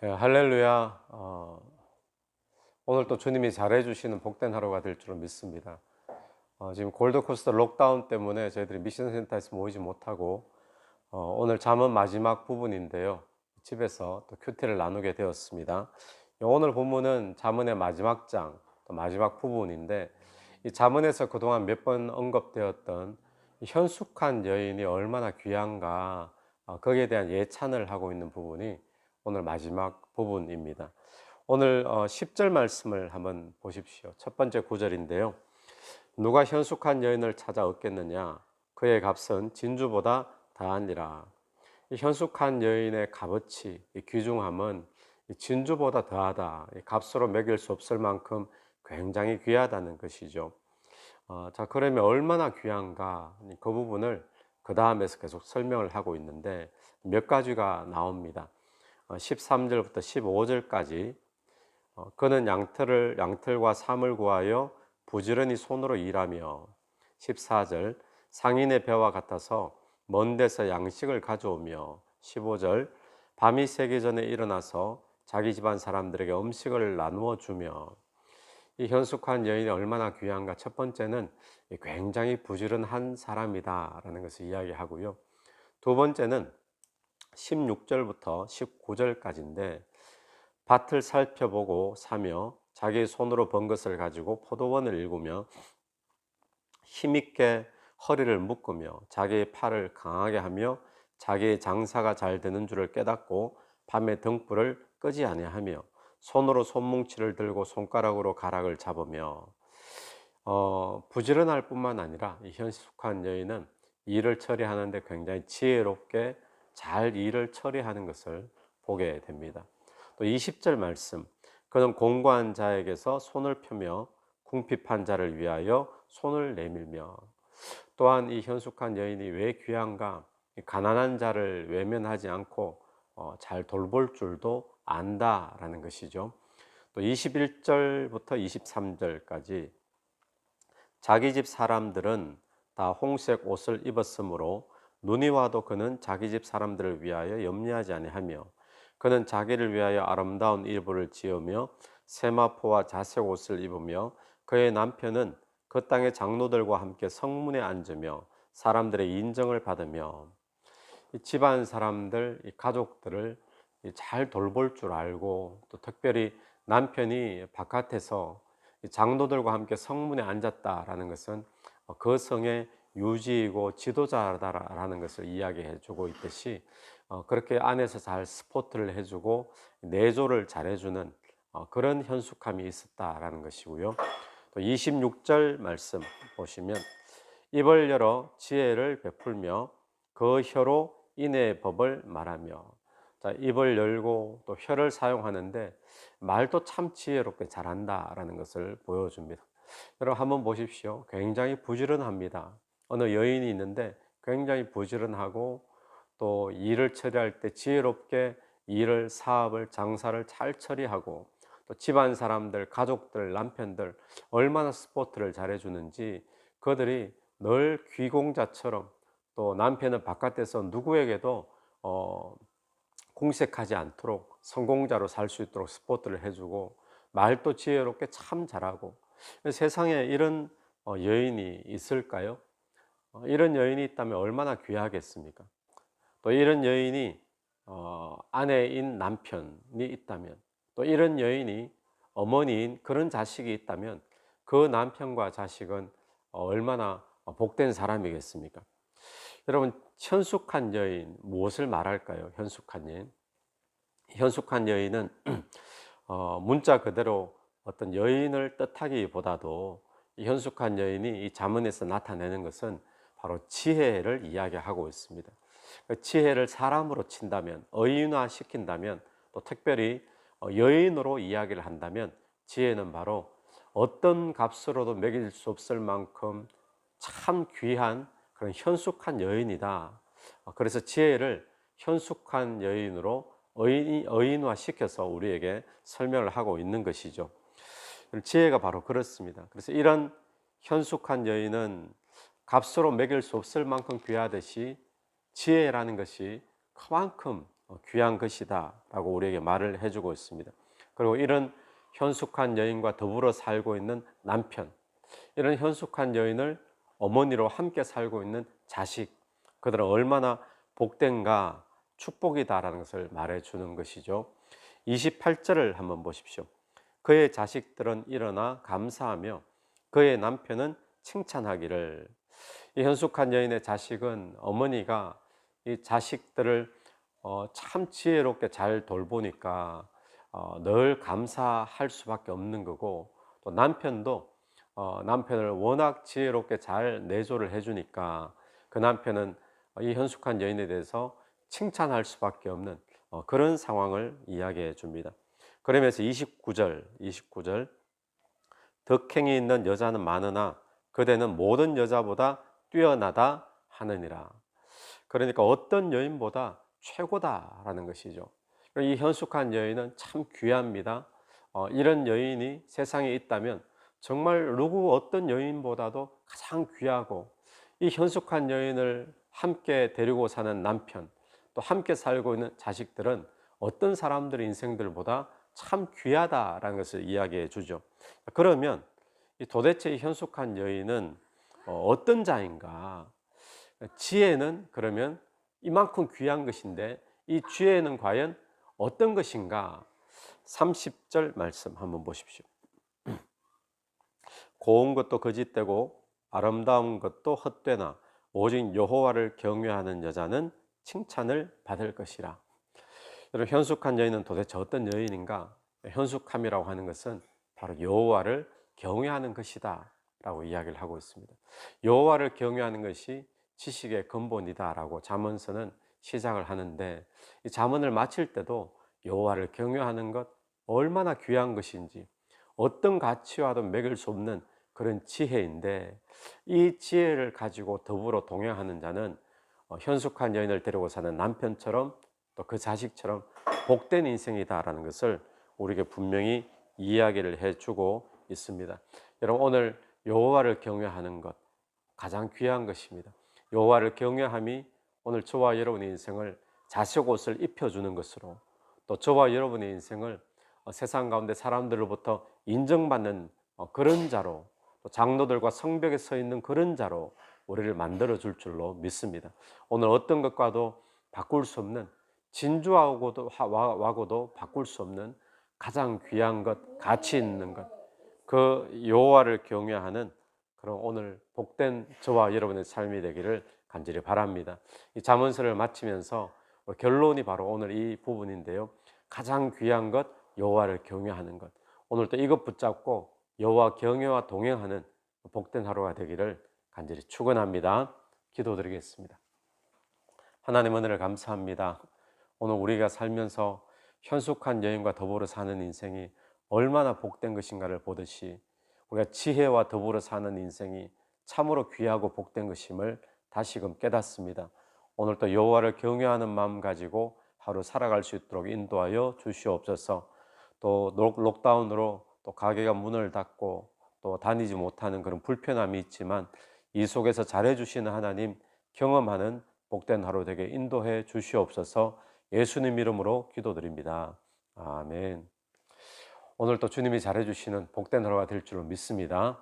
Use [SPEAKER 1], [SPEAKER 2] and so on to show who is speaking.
[SPEAKER 1] 예, 할렐루야. 오늘 또 주님이 잘해주시는 복된 하루가 될 줄은 믿습니다. 지금 골드코스트 록다운 때문에 저희들이 미션센터에서 모이지 못하고 오늘 잠언 마지막 부분인데요. 집에서 또 큐티를 나누게 되었습니다. 오늘 본문은 잠언의 마지막 장, 또 마지막 부분인데 이 잠언에서 그동안 몇 번 언급되었던 이 현숙한 여인이 얼마나 귀한가, 거기에 대한 예찬을 하고 있는 부분이 오늘 마지막 부분입니다. 오늘 10절 말씀을 한번 보십시오. 첫 번째 구절인데요. 누가 현숙한 여인을 찾아 얻겠느냐? 그의 값은 진주보다 더하니라. 이 현숙한 여인의 값어치, 이 귀중함은 이 진주보다 더하다. 이 값으로 매길 수 없을 만큼 굉장히 귀하다는 것이죠. 자, 그러면 얼마나 귀한가? 그 부분을 그 다음에서 계속 설명을 하고 있는데 몇 가지가 나옵니다. 13절부터 15절까지 그는 양털과 삼을 구하여 부지런히 손으로 일하며 14절 상인의 배와 같아서 먼 데서 양식을 가져오며 15절 밤이 새기 전에 일어나서 자기 집안 사람들에게 음식을 나누어 주며 이 현숙한 여인이 얼마나 귀한가. 첫 번째는 굉장히 부지런한 사람이다라는 것을 이야기하고요. 두 번째는 16절부터 19절까지인데 밭을 살펴보고 사며 자기 손으로 번 것을 가지고 포도원을 일구며 힘있게 허리를 묶으며 자기의 팔을 강하게 하며 자기의 장사가 잘 되는 줄을 깨닫고 밤에 등불을 끄지 아니하며 손으로 손뭉치를 들고 손가락으로 가락을 잡으며 부지런할 뿐만 아니라 이 현숙한 여인은 일을 처리하는데 굉장히 지혜롭게 잘 일을 처리하는 것을 보게 됩니다. 또 20절 말씀, 그는 공고한 자에게서 손을 펴며 궁핍한 자를 위하여 손을 내밀며. 또한 이 현숙한 여인이 왜 귀한가? 가난한 자를 외면하지 않고 잘 돌볼 줄도 안다라는 것이죠. 또 21절부터 23절까지 자기 집 사람들은 다 홍색 옷을 입었으므로 눈이 와도 그는 자기 집 사람들을 위하여 염려하지 아니하며 그는 자기를 위하여 아름다운 이불을 지으며 세마포와 자색 옷을 입으며 그의 남편은 그 땅의 장로들과 함께 성문에 앉으며 사람들의 인정을 받으며 이 집안 사람들, 이 가족들을 잘 돌볼 줄 알고 또 특별히 남편이 바깥에서 장로들과 함께 성문에 앉았다라는 것은 그 성의 유지이고 지도자다라는 것을 이야기해 주고 있듯이 그렇게 안에서 잘 스포트를 해주고 내조를 잘해주는 그런 현숙함이 있었다라는 것이고요. 또 26절 말씀 보시면 입을 열어 지혜를 베풀며 그 혀로 인의 법을 말하며. 자, 입을 열고 또 혀를 사용하는데 말도 참 지혜롭게 잘한다라는 것을 보여줍니다. 여러분 한번 보십시오. 굉장히 부지런합니다. 어느 여인이 있는데 굉장히 부지런하고 또 일을 처리할 때 지혜롭게 일을, 사업을, 장사를 잘 처리하고 또 집안 사람들, 가족들, 남편들 얼마나 스포트를 잘해주는지 그들이 늘 귀공자처럼 또 남편은 바깥에서 누구에게도 공색하지 않도록 성공자로 살 수 있도록 스포트를 해주고 말도 지혜롭게 참 잘하고. 세상에 이런 여인이 있을까요? 이런 여인이 있다면 얼마나 귀하겠습니까? 또 이런 여인이 아내인 남편이 있다면, 또 이런 여인이 어머니인 그런 자식이 있다면 그 남편과 자식은 얼마나 복된 사람이겠습니까? 여러분, 현숙한 여인, 무엇을 말할까요? 현숙한 여인. 현숙한 여인은 문자 그대로 어떤 여인을 뜻하기보다도 이 현숙한 여인이 이 잠언에서 나타내는 것은 바로 지혜를 이야기하고 있습니다. 그 지혜를 사람으로 친다면, 의인화 시킨다면, 또 특별히 여인으로 이야기를 한다면 지혜는 바로 어떤 값으로도 매길 수 없을 만큼 참 귀한 그런 현숙한 여인이다. 그래서 지혜를 현숙한 여인으로 의인화 시켜서 우리에게 설명을 하고 있는 것이죠. 지혜가 바로 그렇습니다. 그래서 이런 현숙한 여인은 값으로 매길 수 없을 만큼 귀하듯이 지혜라는 것이 그만큼 귀한 것이다라고 우리에게 말을 해주고 있습니다. 그리고 이런 현숙한 여인과 더불어 살고 있는 남편, 이런 현숙한 여인을 어머니로 함께 살고 있는 자식, 그들은 얼마나 복된가, 축복이다라는 것을 말해주는 것이죠. 28절을 한번 보십시오. 그의 자식들은 일어나 감사하며 그의 남편은 칭찬하기를. 이 현숙한 여인의 자식은 어머니가 이 자식들을 참 지혜롭게 잘 돌보니까 늘 감사할 수밖에 없는 거고, 또 남편도 남편을 워낙 지혜롭게 잘 내조를 해주니까 그 남편은 이 현숙한 여인에 대해서 칭찬할 수밖에 없는 그런 상황을 이야기해 줍니다. 그러면서 29절 덕행이 있는 여자는 많으나 그대는 모든 여자보다 뛰어나다 하느니라. 그러니까 어떤 여인보다 최고다라는 것이죠. 이 현숙한 여인은 참 귀합니다. 이런 여인이 세상에 있다면 정말 누구 어떤 여인보다도 가장 귀하고, 이 현숙한 여인을 함께 데리고 사는 남편, 또 함께 살고 있는 자식들은 어떤 사람들의 인생들보다 참 귀하다라는 것을 이야기해 주죠. 그러면 도대체 이 현숙한 여인은 어떤 자인가? 지혜는 그러면 이만큼 귀한 것인데 이 지혜는 과연 어떤 것인가? 30절 말씀 한번 보십시오. 고운 것도 거짓되고 아름다운 것도 헛되나 오직 여호와를 경외하는 여자는 칭찬을 받을 것이라. 여러분, 현숙한 여인은 도대체 어떤 여인인가? 현숙함이라고 하는 것은 바로 여호와를 경외하는 것이다 라고 이야기를 하고 있습니다. 여호와를 경외하는 것이 지식의 근본이다라고 잠언서는 시작을 하는데, 이 잠언을 마칠 때도 여호와를 경외하는 것 얼마나 귀한 것인지, 어떤 가치와도 매길 수 없는 그런 지혜인데, 이 지혜를 가지고 더불어 동행하는 자는 현숙한 여인을 데리고 사는 남편처럼 또 그 자식처럼 복된 인생이다라는 것을 우리에게 분명히 이야기를 해주고 있습니다. 여러분, 오늘 여호와를 경외하는 것 가장 귀한 것입니다. 여호와를 경외함이 오늘 저와 여러분의 인생을 자색 옷을 입혀주는 것으로, 또 저와 여러분의 인생을 세상 가운데 사람들로부터 인정받는 그런 자로, 또 장로들과 성벽에 서 있는 그런 자로 우리를 만들어 줄 줄로 믿습니다. 오늘 어떤 것과도 바꿀 수 없는, 진주하고도 바꿀 수 없는 가장 귀한 것, 가치 있는 것, 그 여호와를 경외하는 그런 오늘 복된 저와 여러분의 삶이 되기를 간절히 바랍니다. 이 잠언서를 마치면서 결론이 바로 오늘 이 부분인데요. 가장 귀한 것, 여호와를 경외하는 것. 오늘도 이것 붙잡고 여호와 경외와 동행하는 복된 하루가 되기를 간절히 축원합니다. 기도드리겠습니다. 하나님, 은혜를 감사합니다. 오늘 우리가 살면서 현숙한 여인과 더불어 사는 인생이 얼마나 복된 것인가를 보듯이, 우리가 지혜와 더불어 사는 인생이 참으로 귀하고 복된 것임을 다시금 깨닫습니다. 오늘 또 여호와를 경외하는 마음 가지고 하루 살아갈 수 있도록 인도하여 주시옵소서. 또 록다운으로 또 가게가 문을 닫고 또 다니지 못하는 그런 불편함이 있지만, 이 속에서 잘해주시는 하나님 경험하는 복된 하루 되게 인도해 주시옵소서. 예수님 이름으로 기도드립니다. 아멘. 오늘 또 주님이 잘해주시는 복된 하루가 될 줄로 믿습니다.